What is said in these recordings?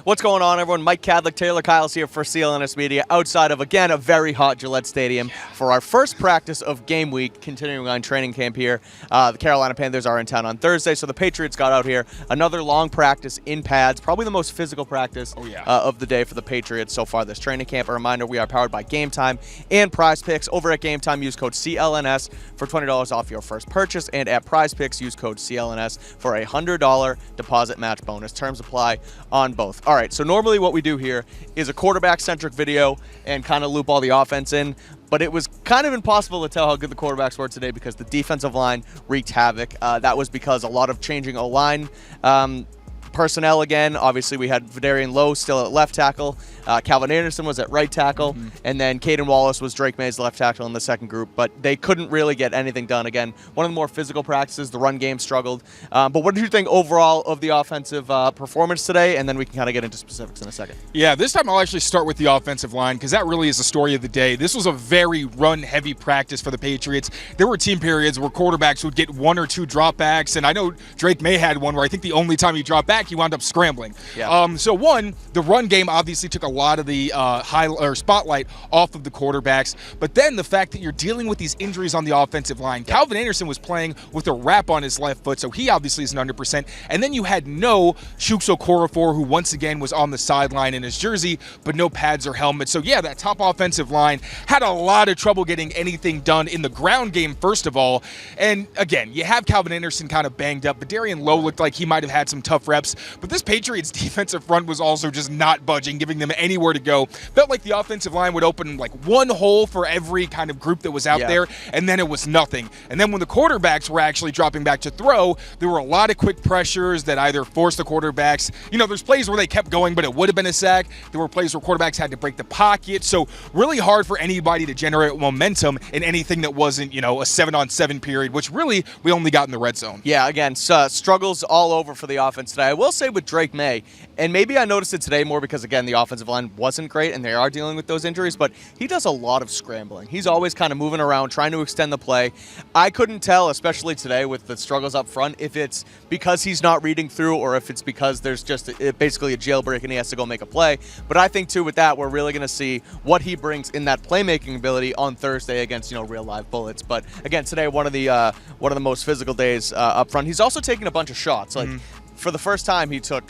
What's going on, everyone? Mike Kadlick, Tayler Kyles here for CLNS Media, outside of, again, a very hot Gillette Stadium for our first practice of game week, continuing on training camp here. The Carolina Panthers are in town on Thursday, so the Patriots got out here. Another long practice in pads, probably the most physical practice of the day for the Patriots so far this training camp. A reminder, we are powered by Game Time and Prize Picks. Over at Game Time, use code CLNS for $20 off your first purchase, and at Prize Picks, use code CLNS for a $100 deposit match bonus. Terms apply on both. All right, so normally what we do here is a quarterback-centric video and kind of loop all the offense in, but it was kind of impossible to tell how good the quarterbacks were today because the defensive line wreaked havoc. That was because a lot of changing O-line personnel again. Obviously, we had Vidarian Lowe still at left tackle. Calvin Anderson was at right tackle. And then Caden Wallace was Drake May's left tackle in the second group. But they couldn't really get anything done. Again, one of the more physical practices. The run game struggled. But what did you think overall of the offensive performance today? And then we can kind of get into specifics in a second. Yeah, this time I'll actually start with the offensive line because that really is the story of the day. This was a very run-heavy practice for the Patriots. There were team periods where quarterbacks would get one or two dropbacks. And I know Drake May had one where I think the only time he dropped back, he wound up scrambling. So one, the run game obviously took a lot of the spotlight off of the quarterbacks, but then the fact that you're dealing with these injuries on the offensive line. Calvin Anderson was playing with a wrap on his left foot, so he obviously isn't 100%. And then you had no Chuks Okorafor, who once again was on the sideline in his jersey, but no pads or helmet. So yeah, that top offensive line had a lot of trouble getting anything done in the ground game, first of all. And again, you have Calvin Anderson kind of banged up, but Darian Lowe looked like he might have had some tough reps. But this Patriots defensive front was also just not budging, giving them anywhere to go. Felt like the offensive line would open like one hole for every kind of group that was out there, and then it was nothing. And then when the quarterbacks were actually dropping back to throw, there were a lot of quick pressures that either forced the quarterbacks. You know, there's plays where they kept going, but it would have been a sack. There were plays where quarterbacks had to break the pocket. So really hard for anybody to generate momentum in anything that wasn't, you know, a 7-on-7 period, which really we only got in the red zone. Yeah, again, struggles all over for the offense today. I will say with Drake May, and maybe I noticed it today more because, again, the offensive line wasn't great and they are dealing with those injuries, but he does a lot of scrambling. He's always kind of moving around, trying to extend the play. I couldn't tell, especially today with the struggles up front, if it's because he's not reading through or if it's because there's just basically a jailbreak and he has to go make a play. But I think, too, with that, we're really going to see what he brings in that playmaking ability on Thursday against, you know, real live bullets. But, again, today, one of the most physical days up front. He's also taking a bunch of shots. Like, for the first time, he took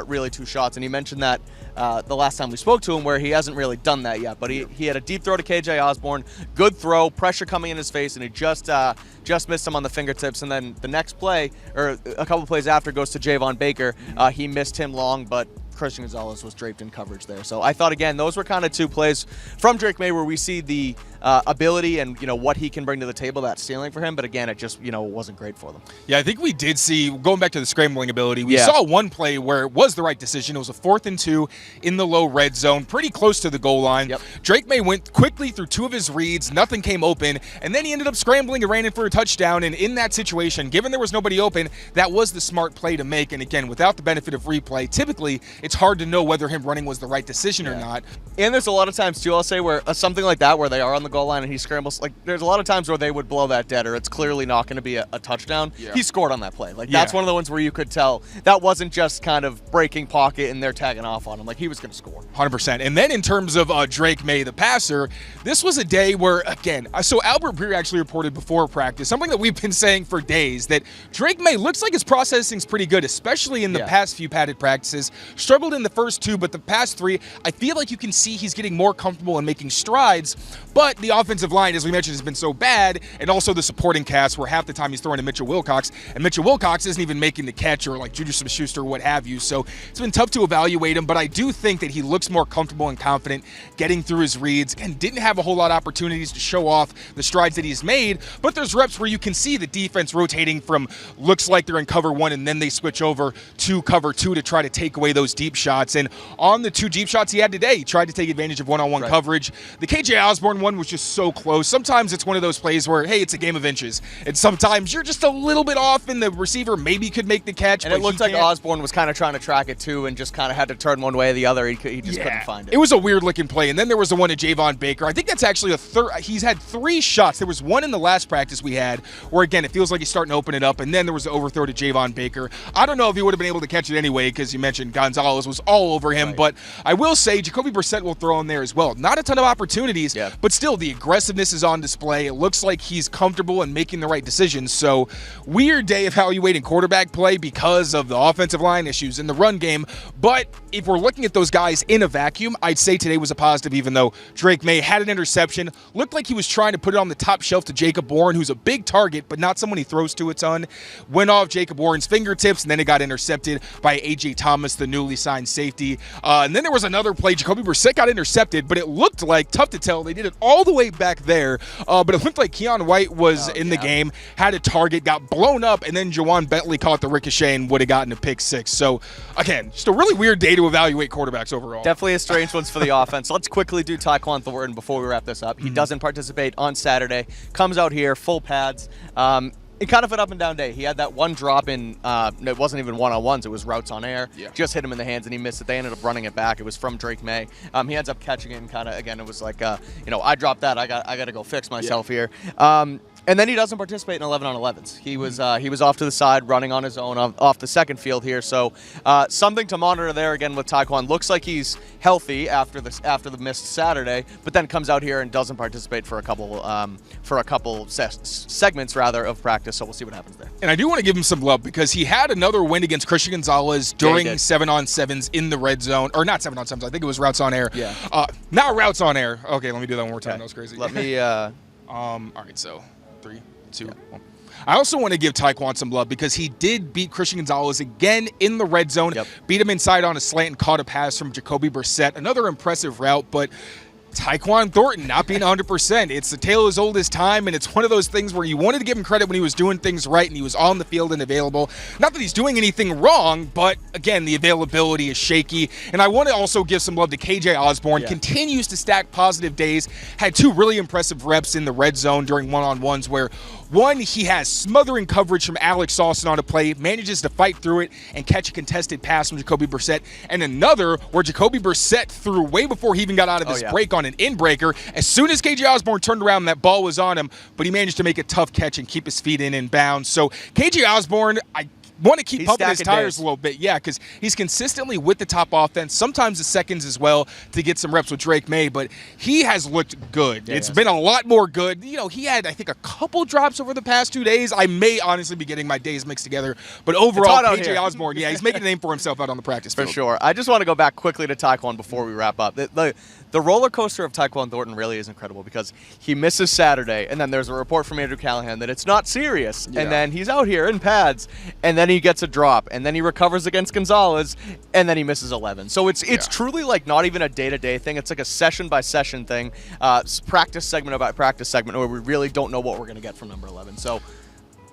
really 2 shots, and he mentioned that the last time we spoke to him where he hasn't really done that yet. But he had a deep throw to KJ Osborne, good throw, pressure coming in his face, and he just missed him on the fingertips. And then the next play, or a couple plays after, goes to Javon Baker. He missed him long, but Christian Gonzalez was draped in coverage there. So I thought, again, those were kind of 2 plays from Drake May where we see the ability and, you know, what he can bring to the table, that ceiling for him. But again, it just, you know, wasn't great for them. Yeah, I think we did see, going back to the scrambling ability, we saw one play where it was the right decision. It was a 4th and 2 in the low red zone, pretty close to the goal line. Drake May went quickly through 2 of his reads, nothing came open, and then he ended up scrambling and ran in for a touchdown. And in that situation, given there was nobody open, that was the smart play to make. And again, without the benefit of replay, typically it's hard to know whether him running was the right decision or not. And there's a lot of times, too, I'll say, where something like that, where they are on the goal line and he scrambles, like, there's a lot of times where they would blow that dead or it's clearly not going to be a touchdown. He scored on that play. Like, that's one of the ones where you could tell that wasn't just kind of breaking pocket and they're tagging off on him. Like, he was going to score. 100%. And then in terms of Drake May, the passer, this was a day where, again, so Albert Breer actually reported before practice, something that we've been saying for days, that Drake May looks like his processing's pretty good, especially in the past few padded practices. Struggled in the first 2, but the past 3, I feel like you can see he's getting more comfortable and making strides. But the offensive line, as we mentioned, has been so bad, and also the supporting cast where half the time he's throwing to Mitchell Wilcox, and Mitchell Wilcox isn't even making the catch, or like Juju Smith-Schuster or what have you. So it's been tough to evaluate him, but I do think that he looks more comfortable and confident getting through his reads, and didn't have a whole lot of opportunities to show off the strides that he's made. But there's reps where you can see the defense rotating from looks like they're in cover 1 and then they switch over to cover 2 to try to take away those deep shots. And on the 2 deep shots he had today, he tried to take advantage of one-on-one coverage. The KJ Osborne one was just so close. Sometimes it's one of those plays where, hey, it's a game of inches, and sometimes you're just a little bit off and the receiver maybe could make the catch. And it looked like Osborne was kind of trying to track it too and just kind of had to turn one way or the other. He just couldn't find it. It was a weird looking play. And then there was the one to Javon Baker. I think that's actually a third. He's had 3 shots. There was one in the last practice we had where, again, it feels like he's starting to open it up, and then there was the overthrow to Javon Baker. I don't know if he would have been able to catch it anyway because you mentioned Gonzalez Gonzalez was all over him. Right. But I will say Jacoby Brissett will throw in there as well. Not a ton of opportunities, but still the aggressiveness is on display. It looks like he's comfortable and making the right decisions. So weird day evaluating quarterback play because of the offensive line issues in the run game. But if we're looking at those guys in a vacuum, I'd say today was a positive, even though Drake May had an interception. Looked like he was trying to put it on the top shelf to Jacob Warren, who's a big target, but not someone he throws to a ton. Went off Jacob Warren's fingertips, and then it got intercepted by A.J. Thomas, the newly signed safety. And then there was another play. Jacoby Brissett got intercepted, but it looked like, tough to tell, they did it all the way back there. But it looked like Keon White was in the game, had a target, got blown up, and then Jawan Bentley caught the ricochet and would have gotten a pick six. So, again, just a really weird day to evaluate quarterbacks overall. Definitely a strange one for the offense. Let's quickly do Tawon Thorton before we wrap this up. He doesn't participate on Saturday, comes out here, full pads. It kind of an up and down day. He had that one drop in, it wasn't even one-on-ones, it was routes on air. Just hit him in the hands and he missed it. They ended up running it back. It was from Drake May. He ends up catching it and kind of, again, it was like, I dropped that. I got to go fix myself here. And then he doesn't participate in 11-on-11s. He was off to the side, running on his own off the second field here. So something to monitor there again with Tawon. Looks like he's healthy after the missed Saturday, but then comes out here and doesn't participate for a couple segments rather of practice. So we'll see what happens there. And I do want to give him some love because he had another win against Christian Gonzalez during 7-on-7s in the red zone, or not 7-on-7s. I think it was routes on air. Not routes on air. Okay, let me do that one more time. That was crazy. Let me. All right, so 3, 2, 1. I also want to give Tawon some love because he did beat Christian Gonzalez again in the red zone, beat him inside on a slant and caught a pass from Jacoby Brissett. Another impressive route, but Tawon Thornton not being 100%. It's the tale as old as time, and it's one of those things where you wanted to give him credit when he was doing things right and he was on the field and available. Not that he's doing anything wrong, but again, the availability is shaky. And I want to also give some love to KJ Osborne. Continues to stack positive days. Had 2 really impressive reps in the red zone during one-on-ones where one, he has smothering coverage from Alex Austin on a play, manages to fight through it and catch a contested pass from Jacoby Brissett. And another where Jacoby Brissett threw way before he even got out of his break on an in-breaker. As soon as KJ Osborne turned around, that ball was on him, but he managed to make a tough catch and keep his feet in bounds. So KJ Osborne, I want to keep pumping his tires a little bit, because he's consistently with the top offense, sometimes the seconds as well to get some reps with Drake May, but he has looked good. It's been a lot more good. He had, I think, a couple drops over the past 2 days. I may honestly be getting my days mixed together, but overall, KJ Osborne, he's making a name for himself out on the practice field. For sure. I just want to go back quickly to Tawon before we wrap up. The roller coaster of Tawon Thornton really is incredible because he misses Saturday, and then there's a report from Andrew Callahan that it's not serious, and then he's out here in pads, and then he gets a drop, and then he recovers against Gonzalez, and then he misses 11. So it's truly like not even a day-to-day thing. It's like a session-by-session thing, practice segment by practice segment, where we really don't know what we're going to get from number 11. So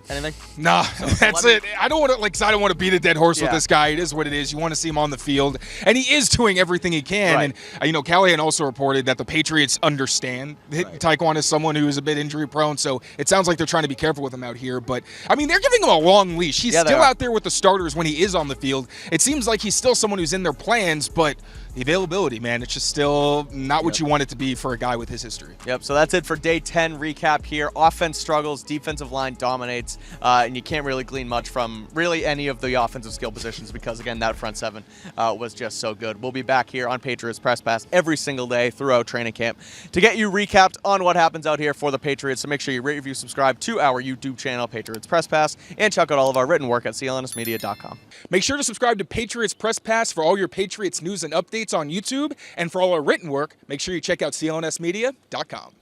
anything? Nah, that's it. I don't want to beat a dead horse with this guy. It is what it is. You want to see him on the field, and he is doing everything he can. And Callahan also reported that the Patriots understand that Tawon is someone who is a bit injury prone, so it sounds like they're trying to be careful with him out here. But I mean, they're giving him a long leash. He's still out there with the starters when he is on the field. It seems like he's still someone who's in their plans, but the availability, man, it's just still not what you want it to be for a guy with his history. So that's it for day 10 recap here. Offense struggles, defensive line dominates, and you can't really glean much from really any of the offensive skill positions because, again, that front seven was just so good. We'll be back here on Patriots Press Pass every single day throughout training camp to get you recapped on what happens out here for the Patriots. So make sure you rate, review, subscribe to our YouTube channel, Patriots Press Pass, and check out all of our written work at CLNSmedia.com. Make sure to subscribe to Patriots Press Pass for all your Patriots news and updates on YouTube, and for all our written work, make sure you check out CLNSmedia.com.